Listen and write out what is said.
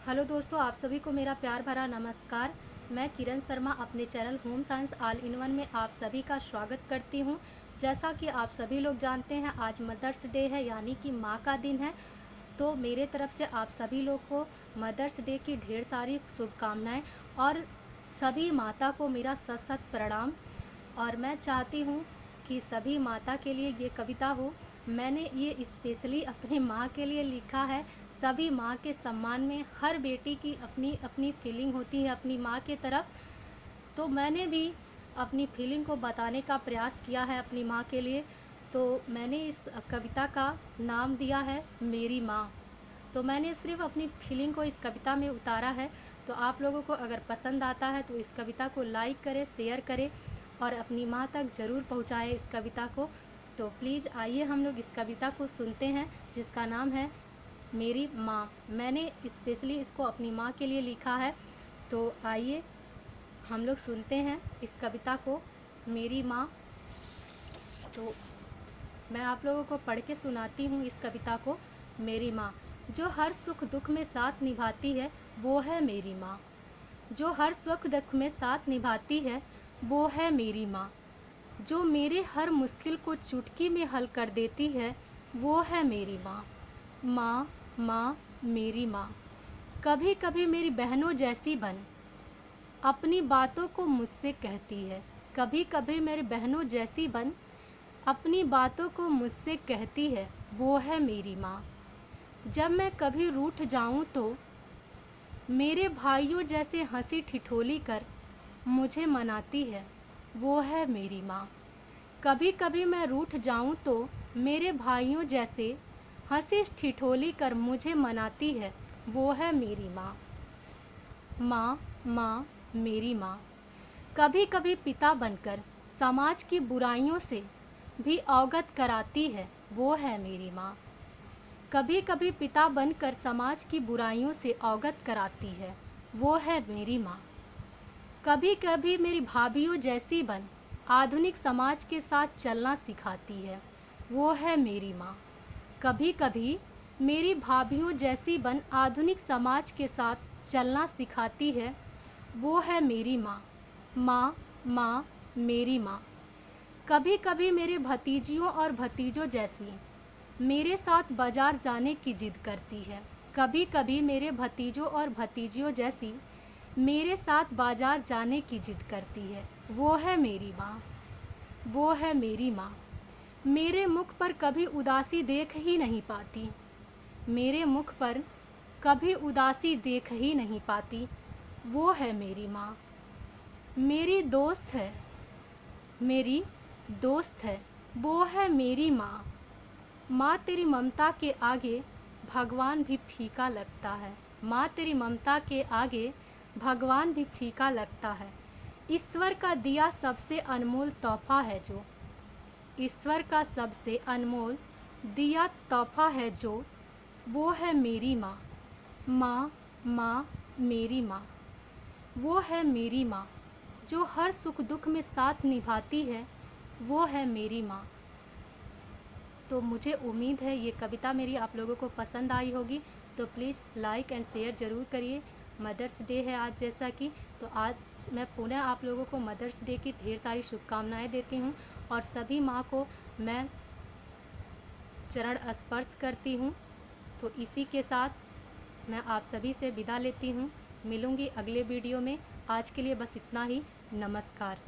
Hello दोस्तों, आप सभी को मेरा प्यार भरा नमस्कार। मैं किरण शर्मा अपने channel home science all in one में आप सभी का स्वागत करती हूं। जैसा कि आप सभी लोग जानते हैं, आज मदर्स डे है, यानी कि माँ का दिन है। तो मेरे तरफ से आप सभी लोग को मदर्स डे की ढेर सारी शुभकामनाएं और सभी माता को मेरा सत सत प्रणाम। और मैं चाहती हूँ कि सभी माता के लिए ये कविता हो। मैंने ये स्पेशली अपनी माँ के लिए लिखा है। सभी माँ के सम्मान में हर बेटी की अपनी अपनी फीलिंग होती है अपनी माँ के तरफ। तो मैंने भी अपनी फीलिंग को बताने का प्रयास किया है अपनी माँ के लिए। तो मैंने इस कविता का नाम दिया है मेरी माँ। तो मैंने सिर्फ अपनी फीलिंग को इस कविता में उतारा है। तो आप लोगों को अगर पसंद आता है तो इस कविता को लाइक करें, शेयर करें और अपनी माँ तक ज़रूर पहुँचाएं इस कविता को। तो प्लीज़ आइए हम लोग इस कविता को सुनते हैं, जिसका नाम है मेरी माँ। मैंने स्पेशली इसको अपनी माँ के लिए लिखा है। तो आइए हम लोग सुनते हैं इस कविता को, मेरी माँ। तो मैं आप लोगों को पढ़ के सुनाती हूँ इस कविता को। मेरी माँ। जो हर सुख दुख में साथ निभाती है वो है मेरी माँ। जो हर सुख दुख में साथ निभाती है वो है मेरी माँ। जो मेरे हर मुश्किल को चुटकी में हल कर देती है वो है मेरी माँ। माँ माँ मेरी माँ। कभी कभी मेरी बहनों जैसी बन अपनी बातों को मुझसे कहती है। कभी कभी मेरी बहनों जैसी बन अपनी बातों को मुझसे कहती है वो है मेरी माँ। जब मैं कभी रूठ जाऊँ तो मेरे भाइयों जैसे हंसी ठिठोली कर मुझे मनाती है वो है मेरी माँ। कभी कभी मैं रूठ जाऊँ तो मेरे भाइयों जैसे हंसी ठिठोली कर मुझे मनाती है वो है मेरी माँ। माँ माँ मेरी माँ। कभी कभी पिता बनकर समाज की बुराइयों से भी अवगत कराती है वो है मेरी माँ। कभी कभी पिता बनकर समाज की बुराइयों से अवगत कराती है वो है मेरी माँ। कभी कभी मेरी भाभीियों जैसी बन आधुनिक समाज के साथ चलना सिखाती है वो है मेरी माँ। कभी कभी मेरी भाभीियों जैसी बन आधुनिक समाज के साथ चलना सिखाती है वो है मेरी माँ। माँ माँ मेरी माँ। कभी कभी मेरे भतीजियों और भतीजों जैसी मेरे साथ बाजार जाने की जिद करती है। कभी कभी मेरे भतीजों और भतीजियों जैसी मेरे साथ बाजार जाने की जिद करती है वो है मेरी माँ। वो है मेरी माँ। मेरे मुख पर कभी उदासी देख ही नहीं पाती। मेरे मुख पर कभी उदासी देख ही नहीं पाती वो है मेरी माँ। मेरी दोस्त है, मेरी दोस्त है वो है मेरी माँ। माँ तेरी ममता के आगे भगवान भी फीका लगता है। माँ तेरी ममता के आगे भगवान भी फीका लगता है। ईश्वर का दिया सबसे अनमोल तोहफा है जो, ईश्वर का सबसे अनमोल दिया तोहफा है जो, वो है मेरी माँ। माँ माँ मेरी माँ। वो है मेरी माँ। जो हर सुख दुख में साथ निभाती है वो है मेरी माँ। तो मुझे उम्मीद है ये कविता मेरी आप लोगों को पसंद आई होगी। तो प्लीज़ लाइक एंड शेयर ज़रूर करिए। मदर्स डे है आज, जैसा कि तो आज मैं पुनः आप लोगों को मदर्स डे की ढेर सारी शुभकामनाएं देती हूँ और सभी माँ को मैं चरण स्पर्श करती हूँ। तो इसी के साथ मैं आप सभी से विदा लेती हूँ। मिलूँगी अगले वीडियो में। आज के लिए बस इतना ही। नमस्कार।